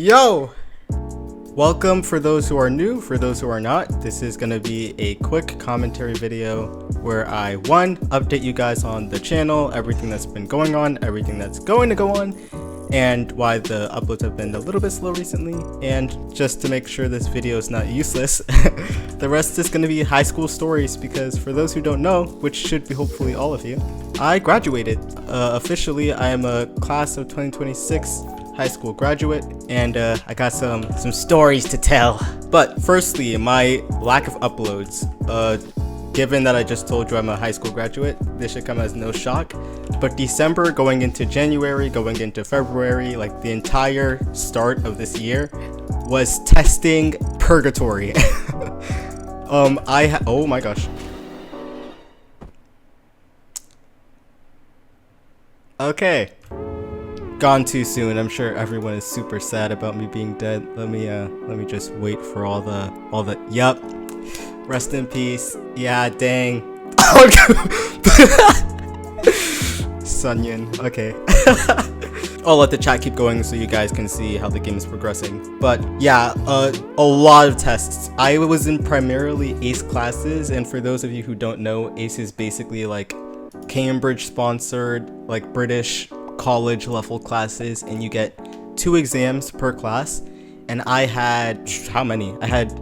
Yo! Welcome for those who are new, for those who are not. This is going to be a quick commentary video where I, one, update you guys on the channel, everything that's been going on, everything that's going to go on, and why the uploads have been a little bit slow recently, and just to make sure this video is not useless, the rest is going to be high school stories, because for those who don't know, which should be hopefully all of you, I graduated. Officially, I am a class of 2026 high school graduate, and I got some stories to tell. But firstly, my lack of uploads. Given that I just told you I'm a high school graduate, this should come as no shock. But December, going into January, going into February, like the entire start of this year, was testing purgatory. Oh my gosh. Okay. Gone too soon. I'm sure everyone is super sad about me being dead. Let me just wait for all the yup. Rest in peace. Yeah, dang. Sunyan. Okay. I'll let the chat keep going so you guys can see how the game is progressing. But yeah, a lot of tests. I was in primarily ACE classes, and for those of you who don't know, ACE is basically like Cambridge sponsored, like British college level classes, and you get 2 exams per class. And I had, how many? I had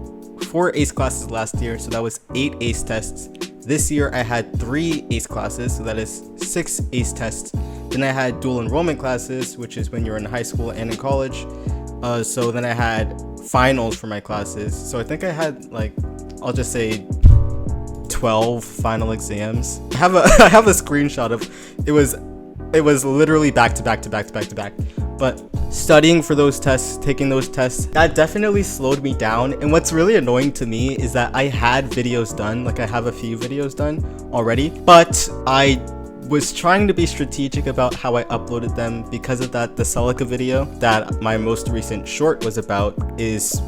4 ACE classes last year, so that was 8 ACE tests. This year I had 3 ACE classes, so that is 6 ACE tests. Then I had dual enrollment classes, which is when you're in high school and in college. So then I had finals for my classes. So I think I had, like, I'll just say 12 final exams. I have a screenshot of it was literally back to back. But studying for those tests, taking those tests, that definitely slowed me down. And what's really annoying to me is that I had videos done, like I have a few videos done already, but I was trying to be strategic about how I uploaded them. Because of that, the Celica video that my most recent short was about is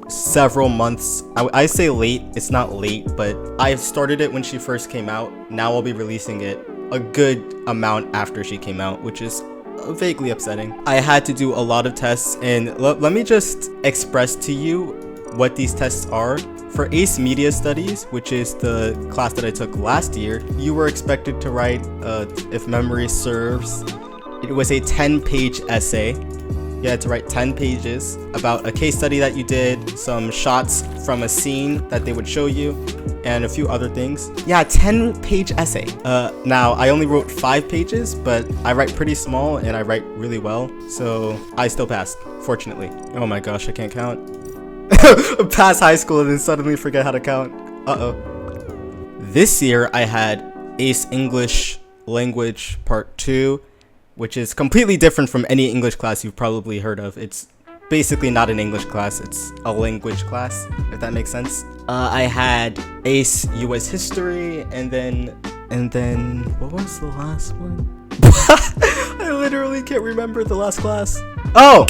several months, I say late, it's not late, but I started it when she first came out. Now I'll be releasing it a good amount after she came out, which is vaguely upsetting. I had to do a lot of tests, and let me just express to you what these tests are. For ACE Media Studies, which is the class that I took last year, you were expected to write, if memory serves, it was a 10-page essay. You had to write 10 pages about a case study that you did, some shots from a scene that they would show you, and a few other things. Yeah, 10-page essay. Now, I only wrote 5 pages, but I write pretty small and I write really well, so I still passed, fortunately. Oh my gosh, I can't count. Pass high school and then suddenly forget how to count. Uh-oh. This year, I had ACE English Language Part 2, which is completely different from any English class you've probably heard of. It's basically not an English class, it's a language class, if that makes sense. I had ACE US History, and then what was the last one? I literally can't remember the last class. Oh!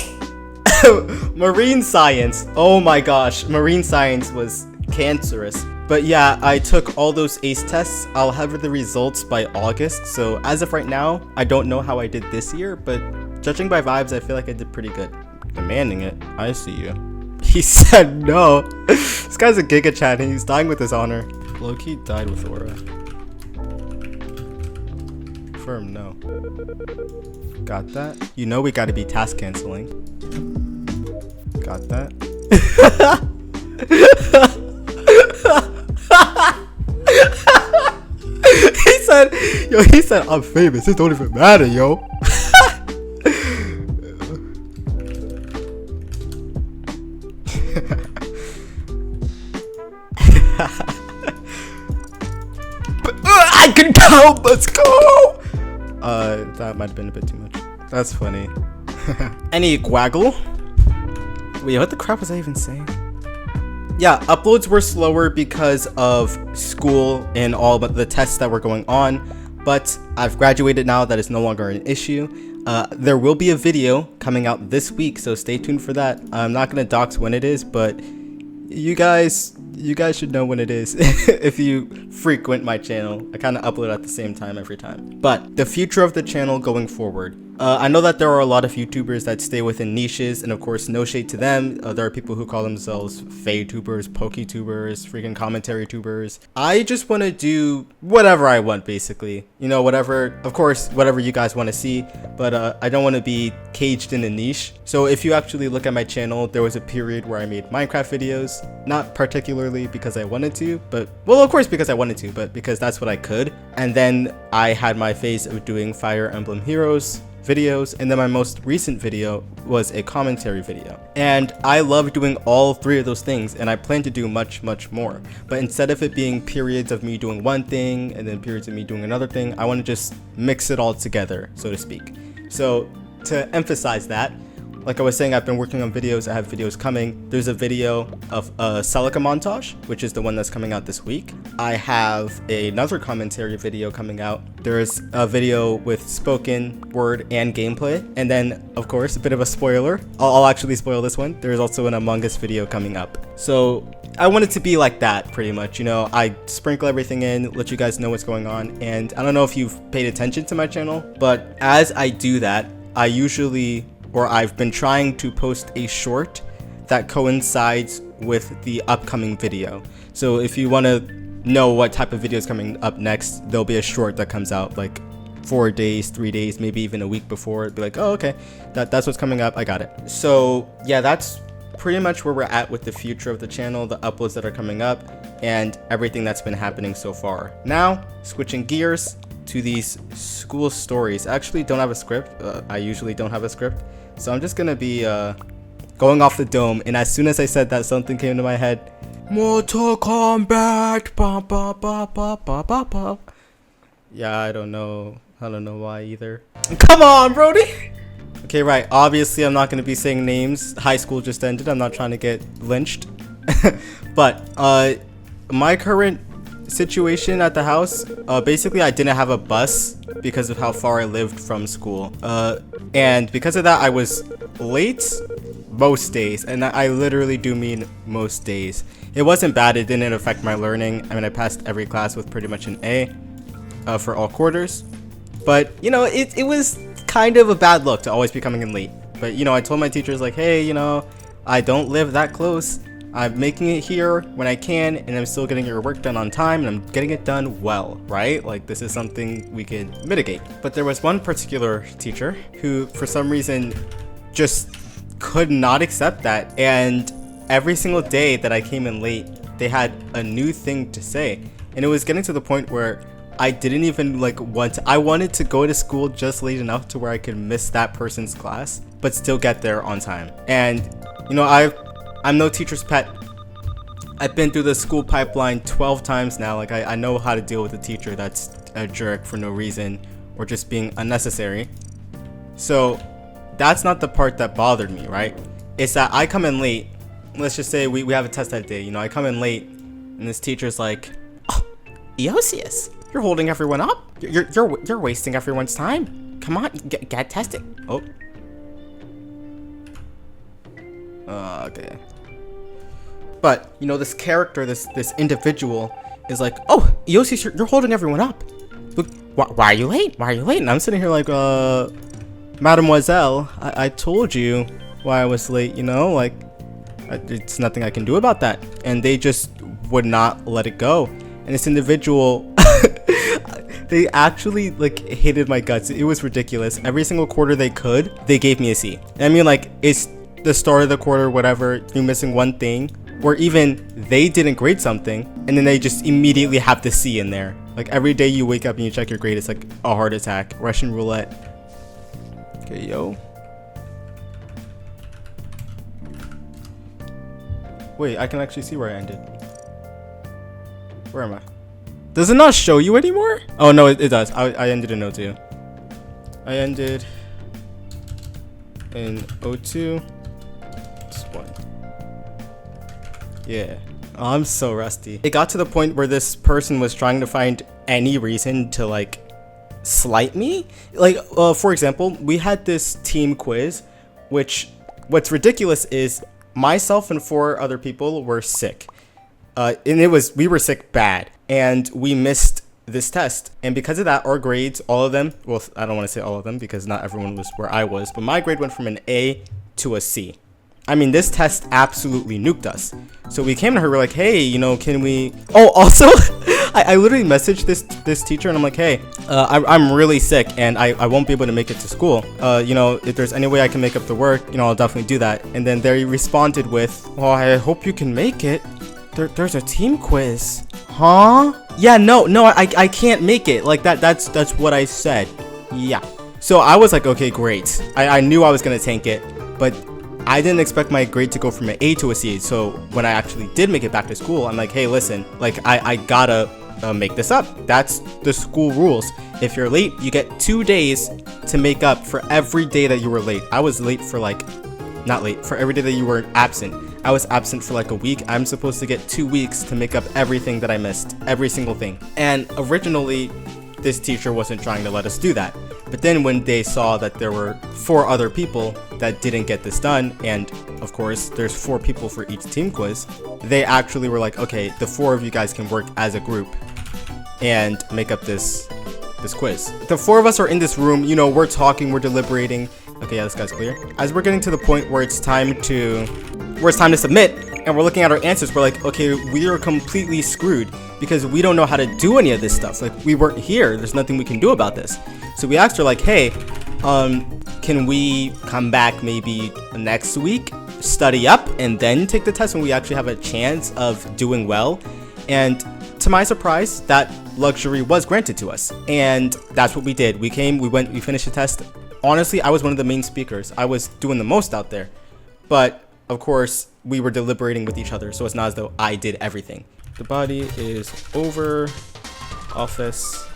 Marine Science. Oh my gosh, Marine Science was cancerous. But yeah, I took all those ACE tests. I'll have the results by August. So as of right now, I don't know how I did this year, but judging by vibes, I feel like I did pretty good. Demanding it. I see you. He said no. This guy's a Giga Chat and he's dying with his honor. Low-key died with Aura. Firm no. Got that? You know we gotta be task canceling. Got that? He said, I'm famous, it don't even matter, yo. But, I can count, let's go! That might have been a bit too much. That's funny. Any Gwaggle? Wait, what the crap was I even saying? Yeah, uploads were slower because of school and all but the tests that were going on, but I've graduated now. That is no longer an issue. There will be a video coming out this week, so stay tuned for that. I'm not gonna dox when it is, but you guys should know when it is if you frequent my channel. I kind of upload at the same time every time. But the future of the channel going forward, I know that there are a lot of YouTubers that stay within niches, and of course, no shade to them. There are people who call themselves Fade-tubers, Poke-tubers, freaking commentary tubers. I just want to do whatever I want, basically. You know, whatever, of course, whatever you guys want to see, but I don't want to be caged in a niche. So if you actually look at my channel, there was a period where I made Minecraft videos, not particularly because I wanted to, but, well, of course because I wanted to, but because that's what I could. And then I had my phase of doing Fire Emblem Heroes videos, and then my most recent video was a commentary video. And I love doing all three of those things, and I plan to do much more. But instead of it being periods of me doing one thing and then periods of me doing another thing, I want to just mix it all together, so to speak. So to emphasize that, like I was saying, I've been working on videos. I have videos coming. There's a video of a Celica montage, which is the one that's coming out this week. I have another commentary video coming out. There's a video with spoken word and gameplay. And then, of course, a bit of a spoiler. I'll actually spoil this one. There's also an Among Us video coming up. So I want it to be like that, pretty much. You know, I sprinkle everything in, let you guys know what's going on. And I don't know if you've paid attention to my channel, but as I do that, I've been trying to post a short that coincides with the upcoming video. So if you want to know what type of video is coming up next, there'll be a short that comes out like 4 days, 3 days, maybe even a week before. It'd be like, oh, okay, that's what's coming up. I got it. So yeah, that's pretty much where we're at with the future of the channel, the uploads that are coming up, and everything that's been happening so far. Now, switching gears to these school stories. I actually don't have a script. I usually don't have a script. So I'm just gonna be going off the dome, and as soon as I said that, something came to my head. Mortal Kombat! Ba, ba, ba, ba, ba, ba, ba. Yeah, I don't know why either. Come on, Brody! Okay, right, obviously I'm not gonna be saying names. High school just ended, I'm not trying to get lynched. But, my current situation at the house, basically I didn't have a bus because of how far I lived from school, and because of that I was late most days, and I literally do mean most days. It wasn't bad, it didn't affect my learning. I mean, I passed every class with pretty much an A for all quarters, but you know, it was kind of a bad look to always be coming in late. But you know, I told my teachers like, hey, you know, I don't live that close. I'm making it here when I can, and I'm still getting your work done on time, and I'm getting it done well, right? Like, this is something we can mitigate. But there was one particular teacher who, for some reason, just could not accept that. And every single day that I came in late, they had a new thing to say. And it was getting to the point where I didn't even I wanted to go to school just late enough to where I could miss that person's class, but still get there on time. And, you know, I'm no teacher's pet. I've been through the school pipeline 12 times now. Like, I know how to deal with a teacher that's a jerk for no reason or just being unnecessary. So that's not the part that bothered me, right? It's that I come in late. Let's just say we have a test that day. You know, I come in late and this teacher's like, oh, Eosius, you're holding everyone up. You're wasting everyone's time. Come on, get tested. Oh. Okay. But, you know, this character, this individual is like, oh, Eosius, you're holding everyone up. Look, why are you late? Why are you late? And I'm sitting here like, Mademoiselle, I told you why I was late, you know? Like, it's nothing I can do about that. And they just would not let it go. And this individual, they actually, like, hated my guts. It was ridiculous. Every single quarter they could, they gave me a C. And I mean, like, it's the start of the quarter, whatever, you're missing one thing, or even they didn't grade something, and then they just immediately have the C in there. Like, every day you wake up and you check your grade, it's like a heart attack. Russian roulette. Okay, yo. Wait, I can actually see where I ended. Where am I? Does it not show you anymore? Oh, no, it does. I ended in O2. I ended in O2. Yeah. Oh, I'm so rusty. It got to the point where this person was trying to find any reason to, like, slight me. Like, for example, we had this team quiz, which, what's ridiculous is myself and 4 other people were sick. And we were sick bad. And we missed this test. And because of that, our grades, all of them, well, I don't want to say all of them because not everyone was where I was, but my grade went from an A to a C. I mean, this test absolutely nuked us. So we came to her, we're like, hey, you know, can we... Oh, also, I literally messaged this teacher and I'm like, hey, I'm really sick and I won't be able to make it to school. You know, if there's any way I can make up the work, you know, I'll definitely do that. And then they responded with, well, I hope you can make it. There's a team quiz. Huh? Yeah, no, I can't make it. Like, that's what I said. Yeah. So I was like, okay, great. I knew I was gonna tank it, but I didn't expect my grade to go from an A to a C. So when I actually did make it back to school, I'm like, hey, listen, like I gotta make this up. That's the school rules. If you're late, you get 2 days to make up for every day that you were late. I was late for like, not late, for every day that you were absent. I was absent for like a week. I'm supposed to get 2 weeks to make up everything that I missed, every single thing. And originally, this teacher wasn't trying to let us do that. But then when they saw that there were 4 other people that didn't get this done, and of course there's 4 people for each team quiz, they actually were like, okay, the 4 of you guys can work as a group and make up this quiz. The 4 of us are in this room, you know, we're talking, we're deliberating. Okay, yeah, this guy's clear. As we're getting to the point where it's time to submit, and we're looking at our answers, we're like, okay, we are completely screwed because we don't know how to do any of this stuff. Like, we weren't here. There's nothing we can do about this. So we asked her like, hey, can we come back maybe next week, study up, and then take the test when we actually have a chance of doing well? And to my surprise, that luxury was granted to us. And that's what we did. We came, we went, we finished the test. Honestly, I was one of the main speakers. I was doing the most out there. But of course, we were deliberating with each other, so it's not as though I did everything. The body is over office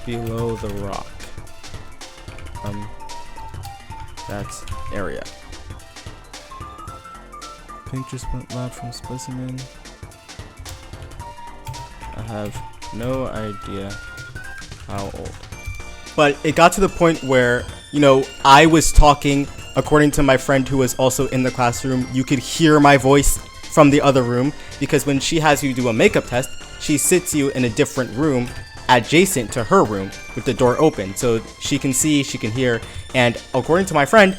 below the rock. That's area. Pink just went loud from specimen. I have no idea how old. But it got to the point where, you know, I was talking. According to my friend who was also in the classroom, you could hear my voice from the other room because when she has you do a makeup test, she sits you in a different room adjacent to her room with the door open so she can see, she can hear. And according to my friend,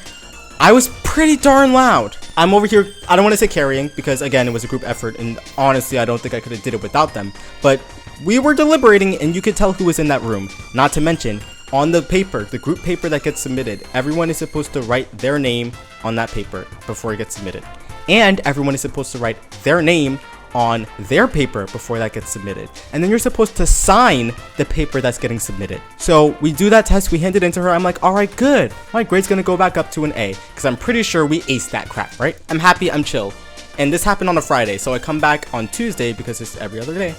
I was pretty darn loud. I'm over here, I don't want to say carrying because again, it was a group effort and honestly, I don't think I could have did it without them. But we were deliberating and you could tell who was in that room. Not to mention, on the paper, the group paper that gets submitted, everyone is supposed to write their name on that paper before it gets submitted. And everyone is supposed to write their name on their paper before that gets submitted. And then you're supposed to sign the paper that's getting submitted. So we do that test, we hand it into her. I'm like, all right, good. My grade's gonna go back up to an A because I'm pretty sure we aced that crap, right? I'm happy, I'm chill. And this happened on a Friday. So I come back on Tuesday because it's every other day.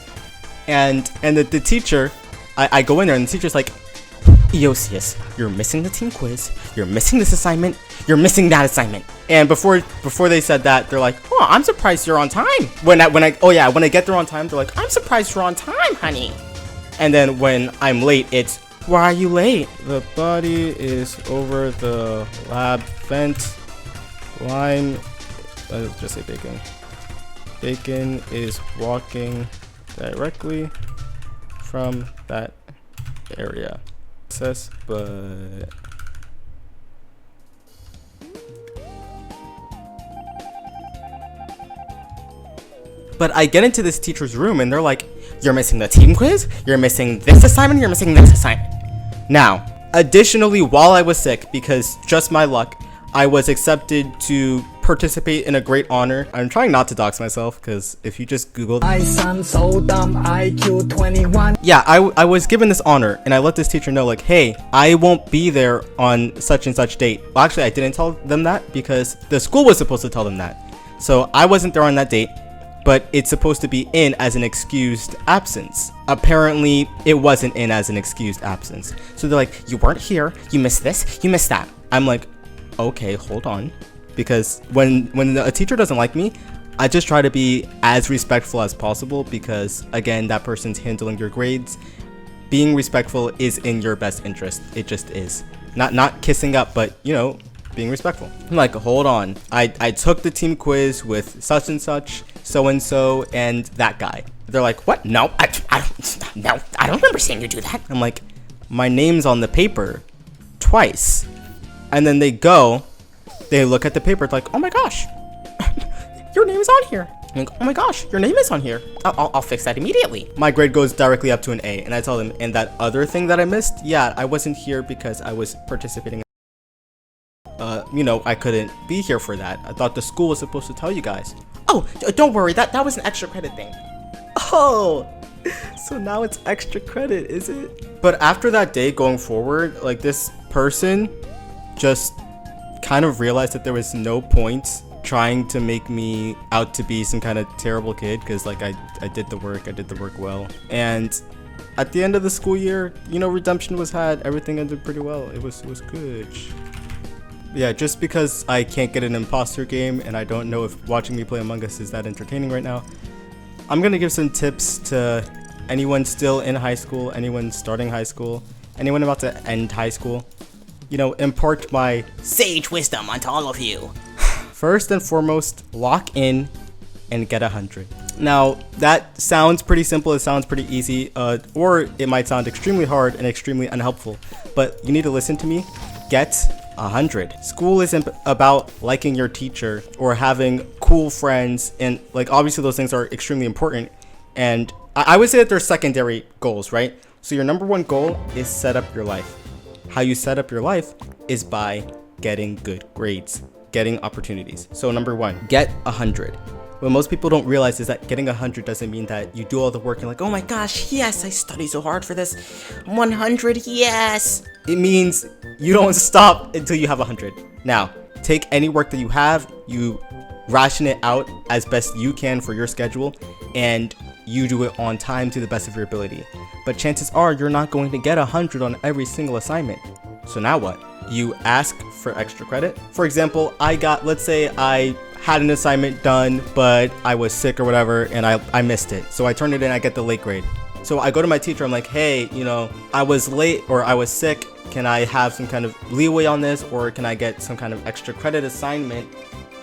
And the teacher, I go in there and the teacher's like, Eosius, you're missing the team quiz, you're missing this assignment, you're missing that assignment. And before they said that, they're like, oh, I'm surprised you're on time. When I get there on time, they're like, I'm surprised you're on time, honey. And then when I'm late, it's, why are you late? The body is over the lab vent. Lime, let's just say bacon. Bacon is walking directly from that area. But I get into this teacher's room and they're like, you're missing the team quiz, you're missing this assignment, you're missing this assignment. Now, additionally, while I was sick, because just my luck, I was accepted to participate in a great honor. I'm trying not to dox myself because if you just Google, I sound so dumb, IQ 21. Yeah, I was given this honor and I let this teacher know like, hey, I won't be there on such and such date. Well, actually, I didn't tell them that because the school was supposed to tell them that. So I wasn't there on that date, but it's supposed to be in as an excused absence. Apparently, it wasn't in as an excused absence. So they're like, you weren't here, you missed this, you missed that. I'm like, okay, hold on. Because when a teacher doesn't like me, I just try to be as respectful as possible because, again, that person's handling your grades. Being respectful is in your best interest. It just is. Not kissing up, but, you know, being respectful. I'm like, hold on. I took the team quiz with such and such, so-and-so, and that guy. They're like, what? No, I don't remember seeing you do that. I'm like, my name's on the paper twice. And then they look at the paper, it's like, oh my gosh, your name is on here. I'm like, oh my gosh, your name is on here. I'll fix that immediately. My grade goes directly up to an A, and I tell them, and that other thing that I missed, yeah, I wasn't here because I was participating. I couldn't be here for that. I thought the school was supposed to tell you guys. Oh, don't worry, that was an extra credit thing. Oh, so now it's extra credit, is it? But after that day going forward, like, this person just kind of realized that there was no point trying to make me out to be some kind of terrible kid, because like I did the work well. And at the end of the school year, redemption was had. Everything ended pretty well. It was good. Yeah, just because I can't get an imposter game and I don't know if watching me play Among Us is that entertaining right now, I'm gonna give some tips to anyone still in high school, anyone starting high school, anyone about to end high school. Impart my sage wisdom onto all of you. First and foremost, lock in and get 100. Now, that sounds pretty simple, it sounds pretty easy, or it might sound extremely hard and extremely unhelpful, but you need to listen to me. Get 100. School isn't about liking your teacher or having cool friends, and like obviously those things are extremely important, and I would say that they're secondary goals, right? So your number one goal is set up your life. How you set up your life is by getting good grades, getting opportunities. So number one, get 100. What most people don't realize is that getting 100 doesn't mean that you do all the work and like, oh my gosh, yes, I studied so hard for this. 100, yes. It means you don't stop until you have 100. Now, take any work that you have, you ration it out as best you can for your schedule, and you do it on time to the best of your ability. But chances are you're not going to get 100 on every single assignment. So now what? You ask for extra credit. For example, let's say I had an assignment done, but I was sick or whatever, and I missed it. So I turned it in, I get the late grade. So I go to my teacher, I'm like, hey, I was late or I was sick. Can I have some kind of leeway on this, or can I get some kind of extra credit assignment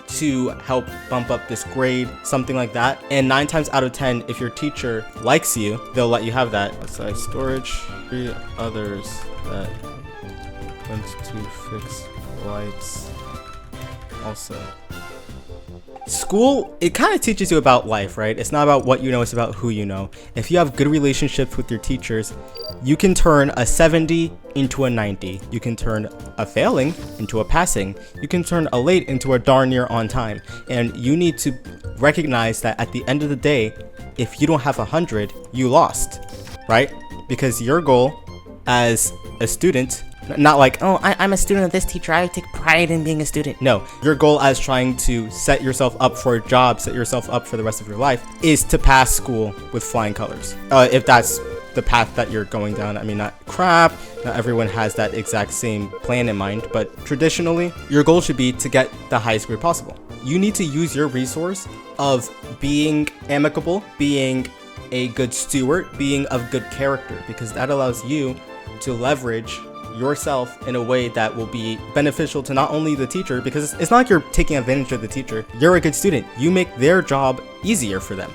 to help bump up this grade, something like that? And 9 times out of 10, if your teacher likes you, they'll let you have that. Let's say storage, 3 others that went to fix lights. Also, school, it kind of teaches you about life, right? It's not about what you know, it's about who you know. If you have good relationships with your teachers, you can turn a 70 into a 90. You can turn a failing into a passing. You can turn a late into a darn near on time. And you need to recognize that at the end of the day, if you don't have 100, you lost, right? Because your goal as a student, not like, oh, I'm a student of this teacher, I take pride in being a student. No, your goal as trying to set yourself up for a job, set yourself up for the rest of your life, is to pass school with flying colors. If that's the path that you're going down. I mean, not everyone has that exact same plan in mind, but traditionally, your goal should be to get the highest grade possible. You need to use your resource of being amicable, being a good steward, being of good character, because that allows you to leverage yourself in a way that will be beneficial to not only the teacher, because it's not like you're taking advantage of the teacher. You're a good student. You make their job easier for them,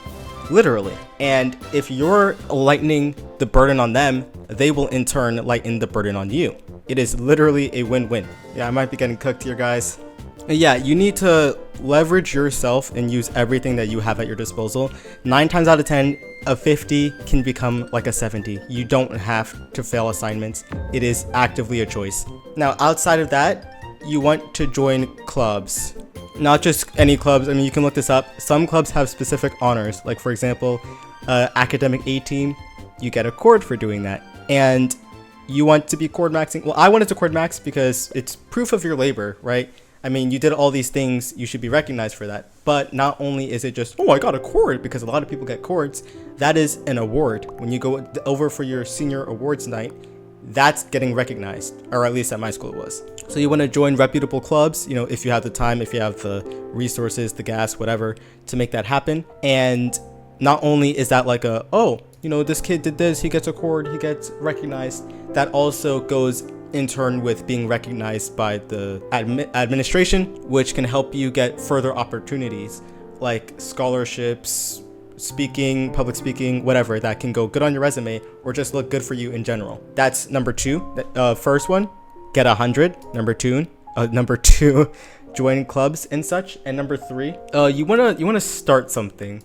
literally. And if you're lightening the burden on them, they will in turn lighten the burden on you. It is literally a win-win. Yeah, I might be getting cooked here, guys. Yeah, you need to leverage yourself and use everything that you have at your disposal. 9 times out of 10, a 50 can become like a 70. You don't have to fail assignments. It is actively a choice. Now, outside of that, you want to join clubs. Not just any clubs. I mean, you can look this up. Some clubs have specific honors. Like, for example, academic A team, you get a cord for doing that. And you want to be cord maxing. Well, I wanted to cord max because it's proof of your labor, right? I mean, you did all these things, you should be recognized for that. But not only is it just, oh, I got a cord, because a lot of people get cords. That is an award. When you go over for your senior awards night, that's getting recognized, or at least at my school it was. So you want to join reputable clubs, if you have the time, if you have the resources, the gas, whatever, to make that happen. And not only is that like this kid did this, he gets a cord, he gets recognized. That also goes in turn with being recognized by the administration, which can help you get further opportunities like scholarships, speaking, public speaking, whatever, that can go good on your resume or just look good for you in general. That's number 2. First one, get 100. Number two, join clubs and such. And number 3, you wanna start something.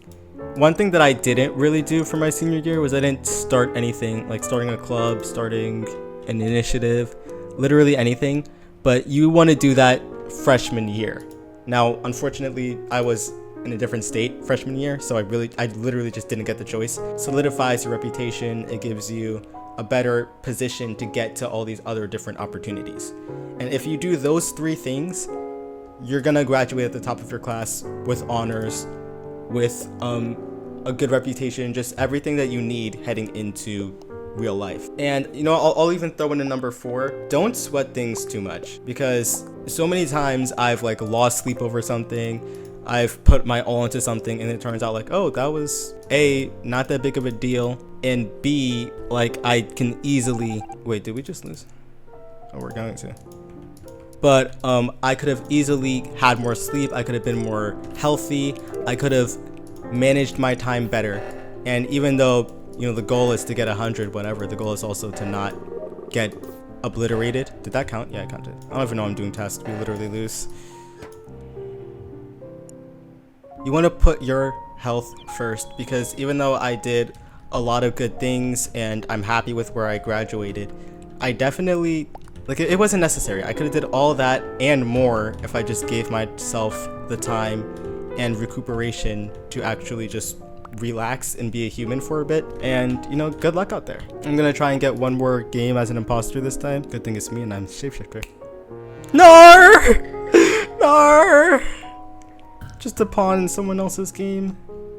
One thing that I didn't really do for my senior year was I didn't start anything, like starting a club, starting an initiative, literally anything. But you want to do that freshman year. Now, unfortunately, I was in a different state freshman year, so I literally just didn't get the choice. Solidifies your reputation. It gives you a better position to get to all these other different opportunities. And if you do those 3 things, you're gonna graduate at the top of your class with honors, with a good reputation, just everything that you need heading into real life. And I'll even throw in a number 4. Don't sweat things too much, because so many times I've like lost sleep over something. I've put my all into something and it turns out like, oh, that was A, not that big of a deal, and B, like I can easily wait, did we just lose? Oh, we're going to. But I could have easily had more sleep. I could have been more healthy. I could have managed my time better. And even though the goal is to get 100, whatever, the goal is also to not get obliterated. Did that count? Yeah, it counted. I don't even know I'm doing tests. We literally lose. You want to put your health first, because even though I did a lot of good things and I'm happy with where I graduated, I definitely, it wasn't necessary. I could have did all that and more if I just gave myself the time and recuperation to actually just relax and be a human for a bit. And good luck out there. I'm gonna try and get one more game as an imposter this time. Good thing it's me and I'm shapeshifter. No! Just a pawn in someone else's game.